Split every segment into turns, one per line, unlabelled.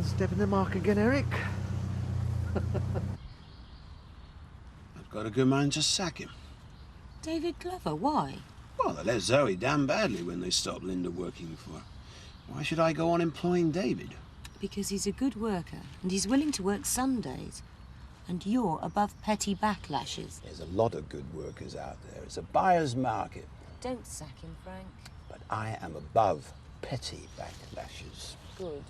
Stepping the mark again, Eric.
I've got a good mind to sack him.
David Glover, why?
Well, they left Zoe damn badly when they stopped Linda working for her. Why should I go on employing David?
Because he's a good worker and he's willing to work Sundays. And you're above petty backlashes.
There's a lot of good workers out there. It's a buyer's market.
Don't sack him, Frank.
But I am above petty backlashes.
Good.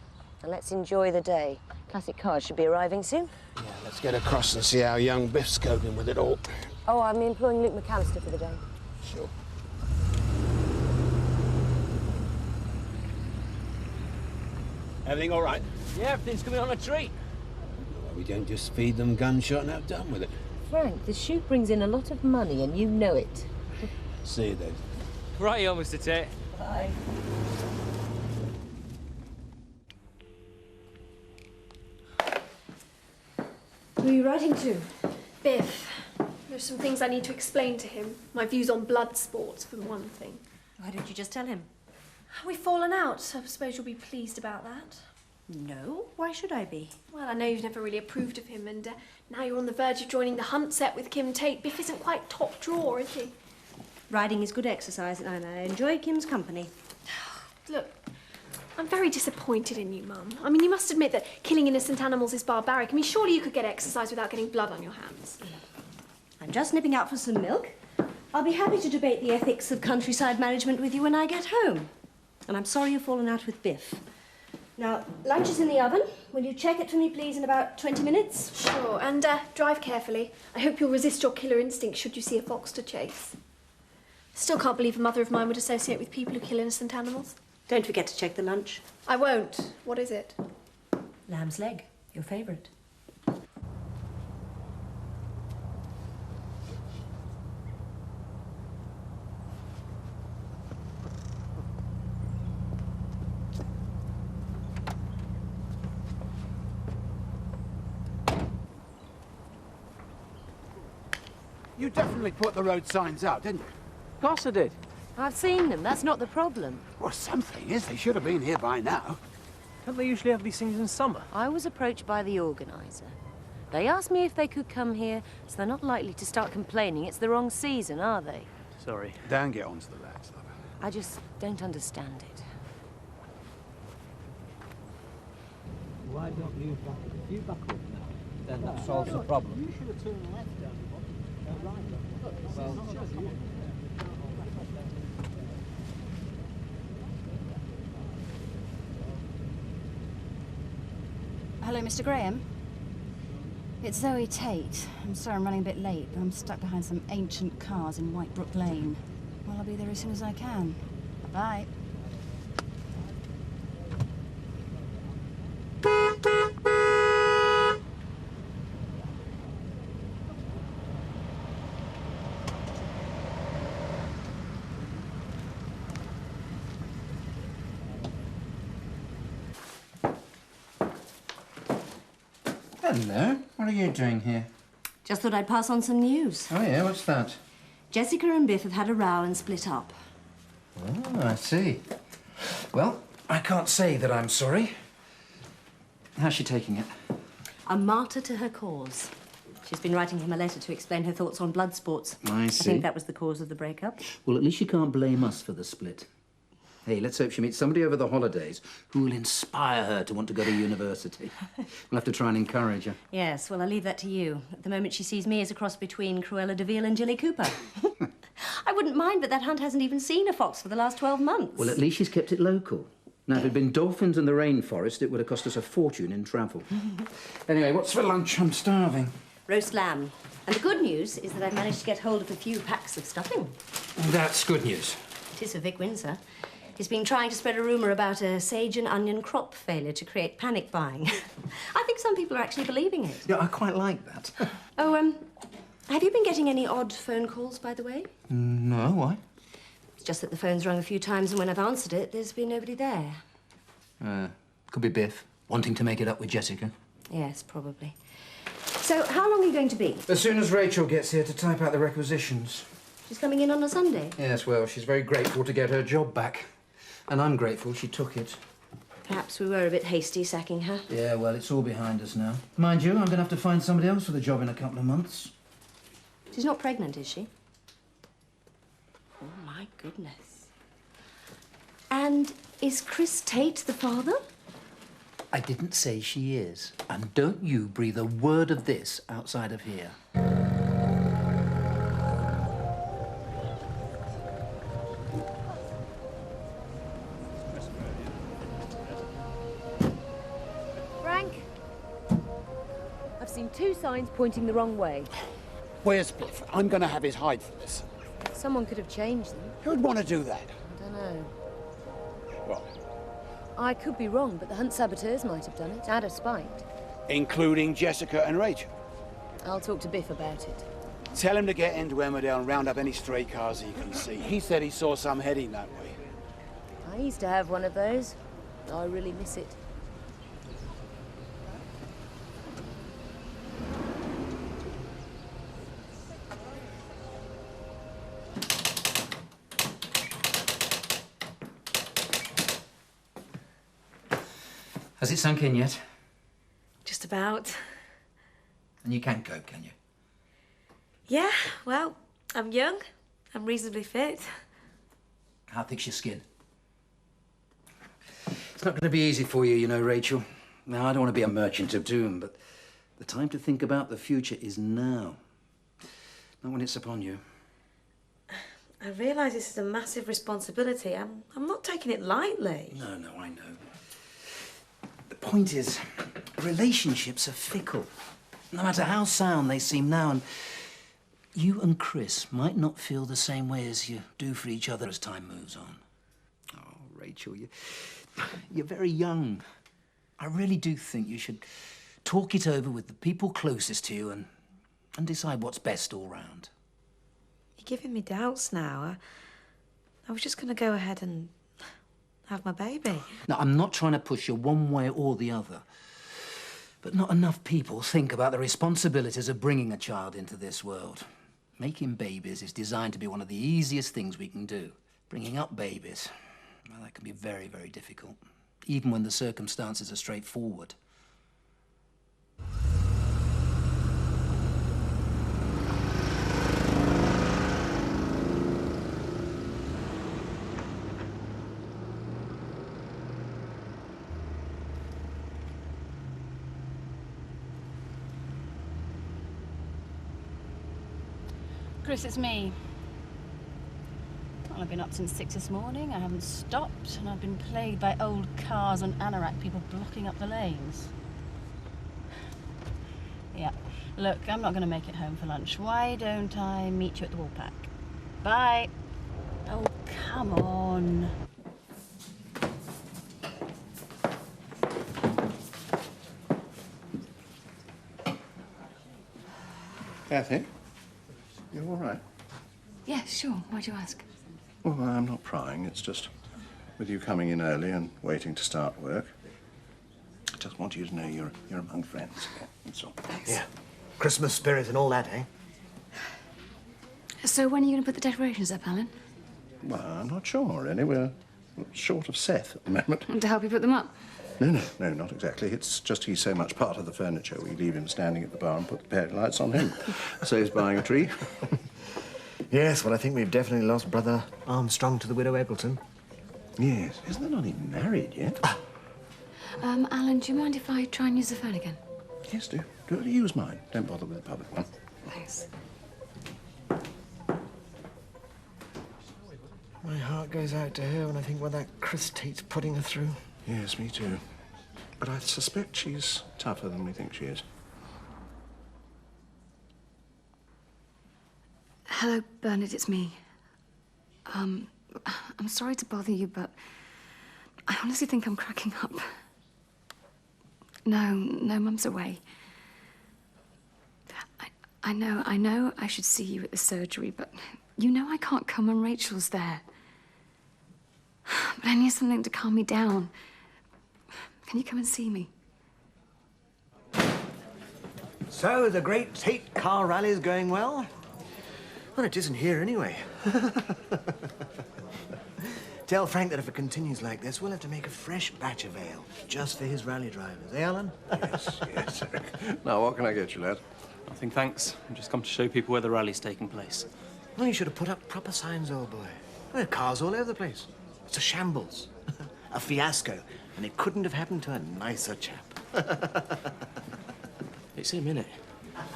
And let's enjoy the day. Classic cars should be arriving soon.
Yeah, let's get across and see how young Biff's coping with it all.
Oh, I'm employing Luke McAllister for the day.
Sure. Everything all right?
Yeah, everything's coming on a treat.
Well, we don't just feed them gunshot and have done with it.
Frank, the shoot brings in a lot of money and you know it.
See you then.
Right, Mr. Tate.
Bye.
Who are you writing to? Biff. There's some things I need to explain to him. My views on blood sports, for one thing.
Why don't you just tell him?
We've fallen out. I suppose you'll be pleased about that.
No, why should I be?
Well, I know you've never really approved of him, and now you're on the verge of joining the hunt set with Kim Tate. Biff isn't quite top drawer, is he?
Riding is good exercise, and I enjoy Kim's company.
Look, I'm very disappointed in you, Mum. I mean, you must admit that killing innocent animals is barbaric. I mean, surely you could get exercise without getting blood on your hands.
I'm just nipping out for some milk. I'll be happy to debate the ethics of countryside management with you when I get home. And I'm sorry you've fallen out with Biff. Now, lunch is in the oven. Will you check it for me, please, in about 20 minutes?
Sure, and drive carefully. I hope you'll resist your killer instinct should you see a fox to chase. Still can't believe a mother of mine would associate with people who kill innocent animals.
Don't forget to check the lunch.
I won't. What is it?
Lamb's leg, your favourite.
You definitely put the road signs out, didn't you?
Of course I did.
I've seen them. That's not the problem.
Well, something is. They should have been here by now.
Don't they usually have these things in summer?
I was approached by the organiser. They asked me if they could come here, so they're not likely to start complaining it's the wrong season, are they?
Sorry.
Don't get on to the lads, love.
I just don't understand it.
Why don't you back up now? Then that solves the problem. You should have turned left down the bottom. Well,
hello, Mr. Graham. It's Zoe Tate. I'm sorry I'm running a bit late, but I'm stuck behind some ancient cars in Whitebrook Lane. Well, I'll be there as soon as I can. Bye.
Hello. What are you doing here?
Just thought I'd pass on some news.
Oh, yeah? What's that?
Jessica and Biff have had a row and split up.
Oh, I see. Well, I can't say that I'm sorry. How's she taking it?
A martyr to her cause. She's been writing him a letter to explain her thoughts on blood sports.
I
I
see.
think that was the cause of the breakup.
Well, at least you can't blame us for the split. Hey, let's hope she meets somebody over the holidays who will inspire her to want to go to university. We'll have to try and encourage her.
Yes, well, I'll leave that to you. At the moment, she sees me as a cross between Cruella de Vil and Jilly Cooper. I wouldn't mind, but that hunt hasn't even seen a fox for the last 12 months.
Well, at least she's kept it local. Now, if it had been dolphins in the rainforest, it would have cost us a fortune in travel. Anyway, what's for lunch? I'm starving.
Roast lamb. And the good news is that I've managed to get hold of a few packs of stuffing.
That's good news.
It is for Vic Windsor. He's been trying to spread a rumour about a sage and onion crop failure to create panic buying. I think some people are actually believing it.
Yeah, I quite like that.
Oh, have you been getting any odd phone calls, by the way?
No, why?
It's just that the phone's rung a few times and when I've answered it, there's been nobody there.
Could be Biff, wanting to make it up with Jessica.
Yes, probably. So, how long are you going to be?
As soon as Rachel gets here to type out the requisitions.
She's coming in on a Sunday?
Yes, well, she's very grateful to get her job back. And I'm grateful she took it.
Perhaps we were a bit hasty sacking her.
Yeah, well, it's all behind us now. Mind you, I'm going to have to find somebody else for the job in a couple of months.
She's not pregnant, is she? Oh, my goodness. And is Chris Tate the father?
I didn't say she is. And don't you breathe a word of this outside of here.
Frank? I've seen 2 signs pointing the wrong way.
Where's Biff? I'm going to have his hide for this.
Someone could have changed them.
Who'd want to do that?
I don't know.
What?
I could be wrong, but the hunt saboteurs might have done it, out of spite.
Including Jessica and Rachel.
I'll talk to Biff about it.
Tell him to get into Emmerdale and round up any stray cars he can see. He said he saw some heading that way.
I used to have one of those. I really miss it.
Has it sunk in yet?
Just about.
And you can cope, can you?
Yeah, well, I'm young. I'm reasonably fit.
How thick's your skin? It's not going to be easy for you, you know, Rachel. Now, I don't want to be a merchant of doom, but the time to think about the future is now. Not when it's upon you.
I realise this is a massive responsibility. I'm not taking it lightly.
No, I know. The point is, relationships are fickle. No matter how sound they seem now, and you and Chris might not feel the same way as you do for each other as time moves on. Oh, Rachel, you're very young. I really do think you should talk it over with the people closest to you and decide what's best all round.
You're giving me doubts now. I was just going to go ahead and have my baby.
Now, I'm not trying to push you one way or the other, but not enough people think about the responsibilities of bringing a child into this world. Making babies is designed to be one of the easiest things we can do. Bringing up babies, well, that can be very, very difficult, even when the circumstances are straightforward.
Chris, it's me. Well, I've been up since 6 this morning. I haven't stopped, and I've been plagued by old cars and anorak people blocking up the lanes. Yeah. Look, I'm not going to make it home for lunch. Why don't I meet you at the Woolpack? Bye. Oh, come on.
Kathy, you all right?
Yeah, sure. Why'd you ask?
Well, I'm not prying. It's just with you coming in early and waiting to start work. I just want you to know you're among friends again. That's all.
Thanks.
Yeah. Christmas spirit and all that, eh?
So when are you going to put the decorations up, Alan?
Well, I'm not sure, really. We're short of Seth at the moment.
To help you put them up?
No, not exactly. It's just he's so much part of the furniture. We leave him standing at the bar and put the pairing lights on him. Saves buying a tree.
Yes, well, I think we've definitely lost Brother Armstrong to the widow Eggleton.
Yes. Isn't they not even married yet?
Alan, do you mind if I try and use the phone again?
Yes, do. Use mine. Don't bother with the public one.
Thanks.
My heart goes out to her when I think what that Chris Tate's putting her through.
Yes, me too. But I suspect she's tougher than we think she is.
Hello, Bernard, it's me. I'm sorry to bother you, but I honestly think I'm cracking up. No, Mum's away. I know I should see you at the surgery, but you know I can't come when Rachel's there. But I need something to calm me down. Can you come and see me?
So, the great Tate car rally's going well? Well, it isn't here anyway. Tell Frank that if it continues like this, we'll have to make a fresh batch of ale, just for his rally drivers. Eh, Alan?
Yes, yes. Now, what can I get you, lad?
Nothing, thanks. I've just come to show people where the rally's taking place.
Well, you should have put up proper signs, old boy. There are cars all over the place. It's a shambles. A fiasco. And it couldn't have happened to a nicer chap.
It's him, innit?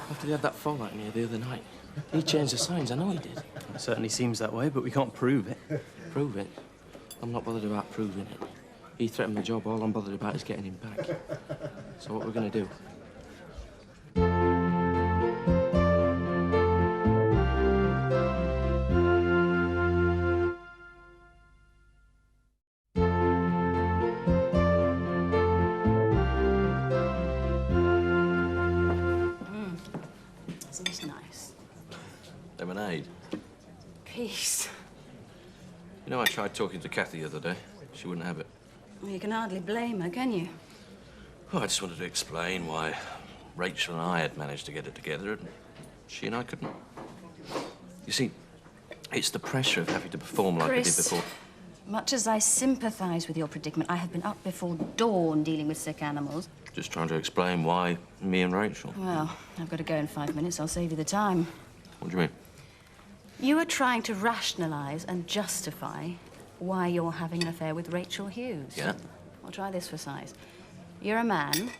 After they had that fallout in here the other night. He changed the signs, I know he did. It certainly seems that way, but we can't prove it. Prove it? I'm not bothered about proving it. He threatened the job, all I'm bothered about is getting him back. So what we're gonna do?
Isn't this nice?
Lemonade.
Peace.
You know, I tried talking to Kathy the other day. She wouldn't have it.
Well, you can hardly blame her, can you?
Well, I just wanted to explain why Rachel and I had managed to get it together and she and I couldn't. You see, it's the pressure of having to perform like I did
Chris,
before.
much as I sympathise with your predicament, I have been up before dawn dealing with sick animals.
Just trying to explain why me and Rachel.
Well, I've got to go in 5 minutes. I'll save you the time.
What do you mean?
You are trying to rationalise and justify why you're having an affair with Rachel Hughes.
Yeah?
Well, try this for size. You're a man.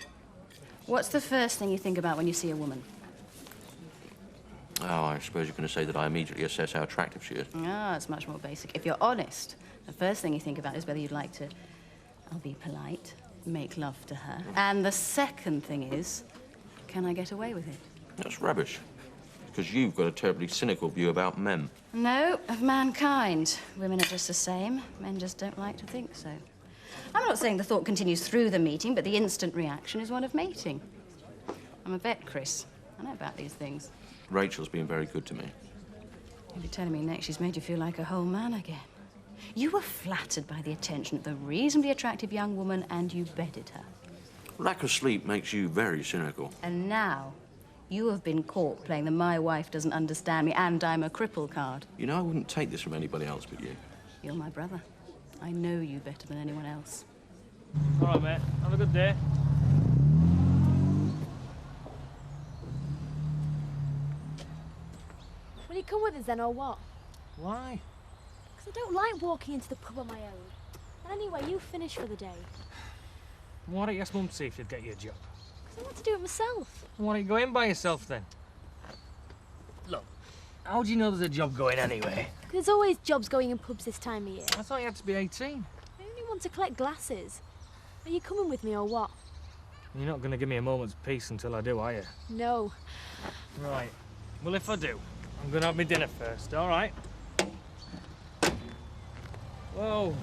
What's the first thing you think about when you see a woman?
Oh, I suppose you're going to say that I immediately assess how attractive she is.
Ah, it's much more basic. If you're honest, the first thing you think about is whether you'd like to, I'll be polite, make love to her. And the second thing is, can I get away with it?
That's rubbish. Because you've got a terribly cynical view about men.
No, of mankind. Women are just the same. Men just don't like to think so. I'm not saying the thought continues through the meeting, but the instant reaction is one of mating. I'm a vet, Chris. I know about these things.
Rachel's been very good to me.
You'll be telling me next she's made you feel like a whole man again. You were flattered by the attention of the reasonably attractive young woman, and you bedded her.
Lack of sleep makes you very cynical.
And now, you have been caught playing the my wife doesn't understand me and I'm a cripple card.
You know, I wouldn't take this from anybody else but you.
You're my brother. I know you better than anyone else.
All right, mate. Have a good day.
Will you come with us then, or what?
Why?
Because I don't like walking into the pub on my own. And anyway, you finish for the day.
Why don't you ask Mum to see if she'd get you a job?
Because I want to do it myself.
Why don't you go in by yourself then? Look, how do you know there's a job going anyway?
There's always jobs going in pubs this time of year.
I thought you had to be 18.
I only want to collect glasses. Are you coming with me or what?
You're not going to give me a moment's peace until I do, are you?
No.
Right. Well, if I do, I'm going to have my dinner first, all right? Whoa.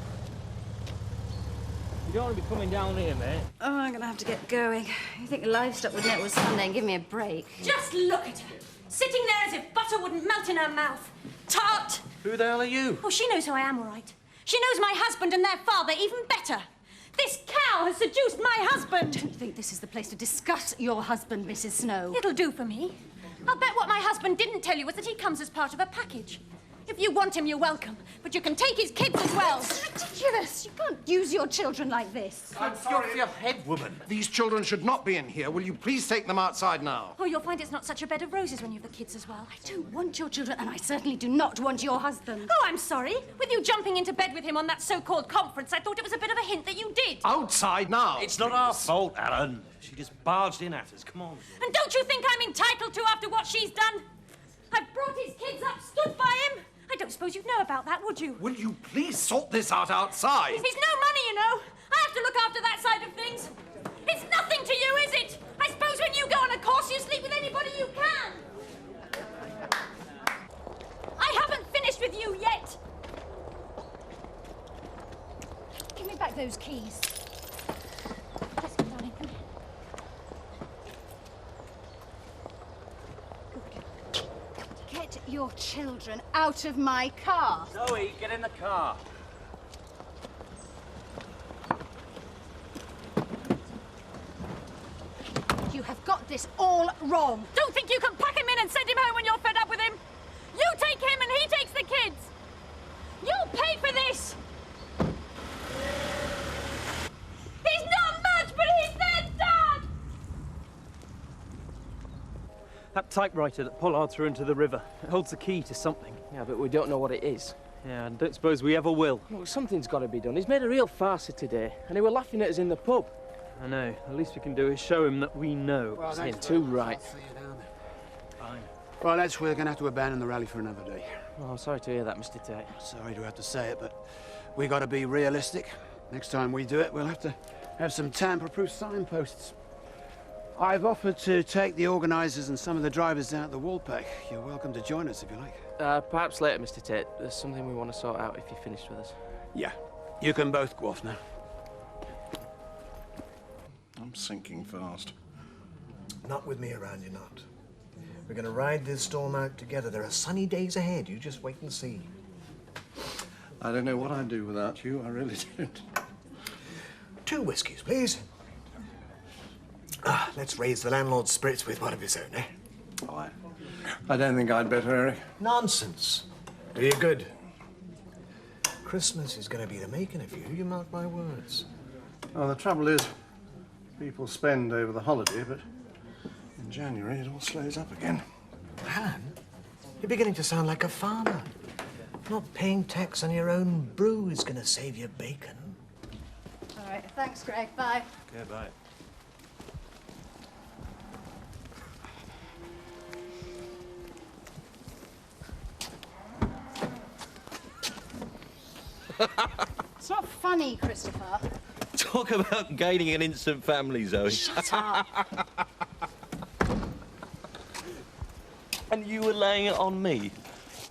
You don't want to be coming down here, mate.
Oh, I'm going to have to get going. You think livestock would know it was Sunday and give me a break?
Just look at her. Sitting there as if butter wouldn't melt in her mouth. Tart!
Who the hell are you?
Oh, she knows who I am, all right. She knows my husband and their father even better. This cow has seduced my husband.
I don't think this is the place to discuss your husband, Mrs. Snow.
It'll do for me. I'll bet what my husband didn't tell you was that he comes as part of a package. If you want him, you're welcome. But you can take his kids as well.
It's ridiculous. You can't use your children like this.
I'm sorry. Your head, woman. These children should not be in here. Will you please take them outside now?
Oh, you'll find it's not such a bed of roses when you've the kids as well.
I don't want your children, and I certainly do not want your husband.
Oh, I'm sorry. With you jumping into bed with him on that so-called conference, I thought it was a bit of a hint that you did.
Outside now.
It's not our fault, Alan. She just barged in at us. Come on.
And don't you think I'm entitled to after what she's done? I've brought his kids up, stood by him. I don't suppose you'd know about that, would you?
Will you please sort this out outside?
He's no money, you know. I have to look after that side of things. It's nothing to you, is it? I suppose when you go on a course, you sleep with anybody you can. I haven't finished with you yet.
Give me back those keys.
Let's go, darling. Come here.
Get your children out of my car.
Zoe, get in the car.
You have got this all wrong.
Don't think you can pack him in and send him home when you're fed up with him. You take him and he takes the kids. You'll pay for this.
that typewriter that Pollard threw into the river. It holds the key to something.
Yeah, but we don't know what it is.
Yeah, I don't suppose we ever will.
Well, something's got to be done. He's made a real farce of today, and they were laughing at us in the pub.
I know. The least we can do is show him that we know.
Well,
Saying too right.
Fine.
Well, lads, we're going to have to abandon the rally for another day.
Oh, I'm sorry to hear that, Mr. Tate.
Sorry to have to say it, but we got to be realistic. Next time we do it, we'll have to have some tamper-proof signposts. I've offered to take the organisers and some of the drivers down at the Woolpack. You're welcome to join us if you like.
Perhaps later, Mr. Tate. There's something we want to sort out if you're finished with us.
Yeah. You can both go off now.
I'm sinking fast.
Not with me around, you're not. We're going to ride this storm out together. There are sunny days ahead. You just wait and see.
I don't know what I'd do without you. I really don't.
2 whiskies, please. Let's raise the landlord's spirits with one of his own, eh?
Oh, I don't think I'd better, Eric.
Nonsense. Do you good. Christmas is going to be the making of you. You mark my words.
Well, the trouble is, people spend over the holiday, but in January it all slows up again.
Alan, you're beginning to sound like a farmer. Not paying tax on your own brew is going to save you bacon.
All right, thanks, Greg. Bye.
Okay, bye.
It's not funny, Christopher.
Talk about gaining an instant family, Zoe.
Shut up.
And you were laying it on me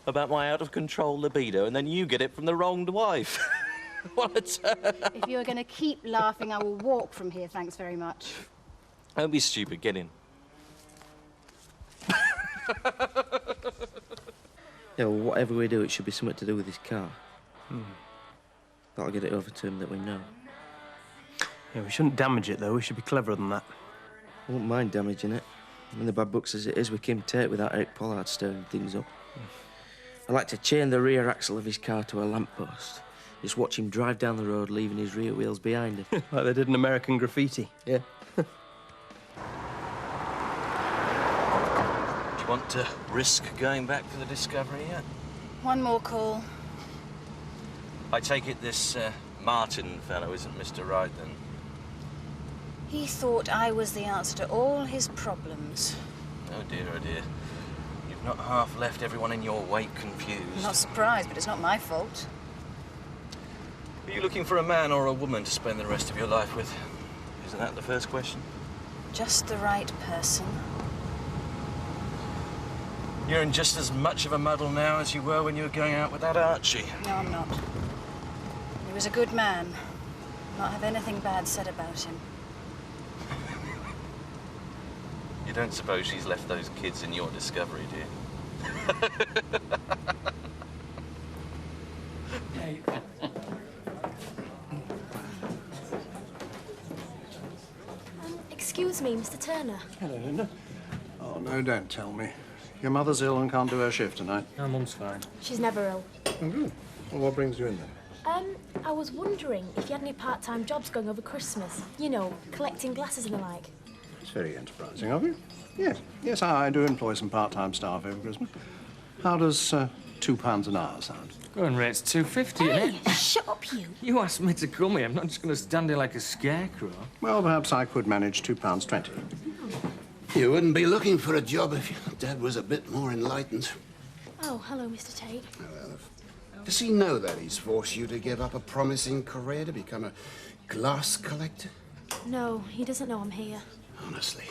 about my out-of-control libido, and then you get it from the wronged wife. What a turn.
If you're going to keep laughing, I will walk from here, thanks very much.
Don't be stupid, get in.
Yeah, well, whatever we do, it should be something to do with his car. That'll get it over to him that we know.
Yeah, we shouldn't damage it, though. We should be cleverer than that.
I won't mind damaging it. I'm in the bad books as it is with Kim Tate without Eric Pollard stirring things up. I'd like to chain the rear axle of his car to a lamppost. Just watch him drive down the road, leaving his rear wheels behind him.
Like they did in American Graffiti.
Yeah.
Do you want to risk going back to the Discovery yet?
One more call.
I take it this Martin fellow isn't Mr. Right, then?
He thought I was the answer to all his problems.
Oh, dear, oh, dear. You've not half left everyone in your wake confused.
I'm not surprised, but it's not my fault.
Are you looking for a man or a woman to spend the rest of your life with? Isn't that the first question?
Just the right person.
You're in just as much of a muddle now as you were when you were going out with that Archie.
No, I'm not. He was a good man. Not have anything bad said about him.
You don't suppose she's left those kids in your Discovery, do you?
Excuse me, Mr. Turner.
Hello, Linda. Oh, no, don't tell me. Your mother's ill and can't do her shift tonight.
Our mum's fine.
She's never ill.
Oh, good. Well, what brings you in then?
I was wondering if you had any part-time jobs going over Christmas. You know, collecting glasses and the like.
It's very enterprising of you. Yes, yes, I do employ some part-time staff over Christmas. How does £2 an hour sound?
Going rate's £2.50,
Hey,
isn't it?
shut up, you.
You asked me to come here. I'm not just going to stand here like a scarecrow.
Well, perhaps I could manage £2.20.
You wouldn't be looking for a job if your dad was a bit more enlightened.
Oh, hello, Mr. Tate.
Does he know that he's forced you to give up a promising career to become a glass collector?
No, he doesn't know I'm here.
Honestly,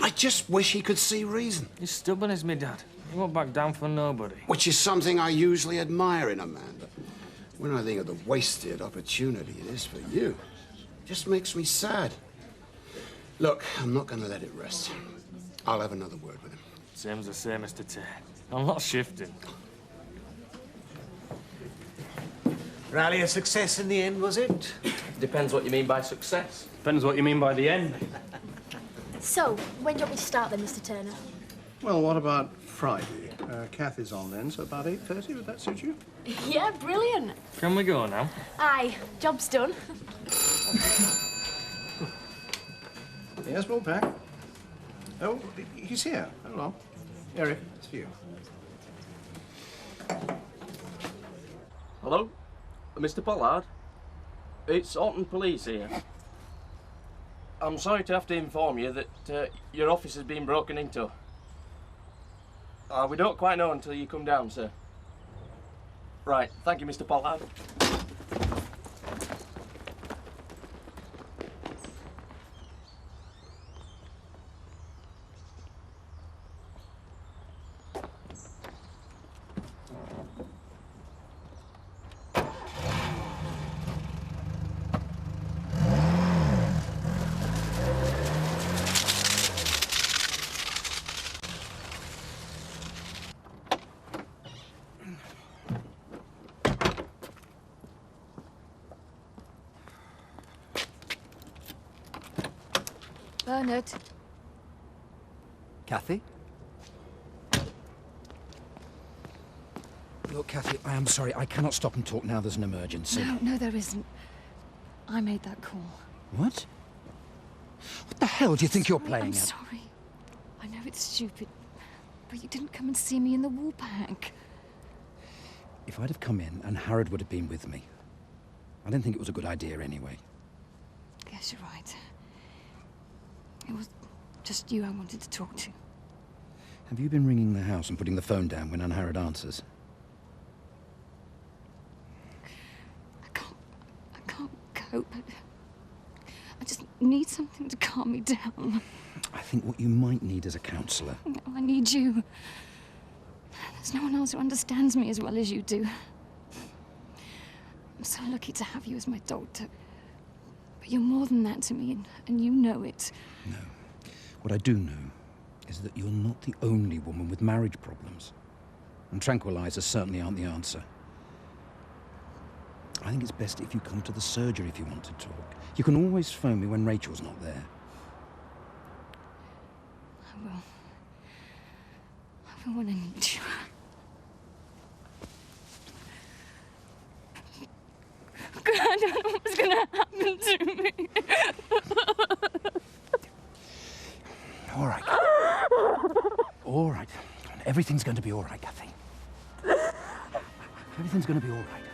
I just wish he could see reason.
He's stubborn as me dad. He won't back down for nobody.
Which is something I usually admire in a man, but when I think of the wasted opportunity it is for you, it just makes me sad. Look, I'm not going to let it rest. I'll have another word with him.
Same as I say, Mr. Tate. I'm not shifting.
Rally a success in the end, was it?
Depends what you mean by success.
Depends what you mean by the end.
So, when do you want me to start then, Mr. Turner?
Well, what about Friday? Kath is on then, so about 8:30. Would that suit you?
Yeah, brilliant.
Can we go now?
Aye, job's done.
Yes, we'll pack. Oh, he's here. Hello. Eric, it's for you.
Hello? Mr. Pollard? It's Alton Police here. I'm sorry to have to inform you that your office has been broken into. We don't quite know until you come down, sir. Right, thank you, Mr. Pollard.
Bernard.
Kathy? Look, Kathy, I am sorry. I cannot stop and talk now. There's an emergency.
No, there isn't. I made that call.
What? What the hell do you think you're playing
I'm
at?
sorry. I know it's stupid, but you didn't come and see me in the war pack.
If I'd have come in and Harrod would have been with me, I didn't think it was a good idea anyway.
Yes, you're right. It was just you I wanted to talk to.
Have you been ringing the house and putting the phone down when Harrod answers?
I can't cope. I just need something to calm me down.
I think what you might need is a counsellor.
No, I need you. There's no one else who understands me as well as you do. I'm so lucky to have you as my doctor. But you're more than that to me, and you know it.
No. What I do know is that you're not the only woman with marriage problems. And tranquilizers certainly aren't the answer. I think it's best if you come to the surgery if you want to talk. You can always phone me when Rachel's not there.
I will. I will when I need you. God, I don't know what's going to happen to me.
All right. All right. Everything's going to be all right, Kathy. Everything's going to be all right.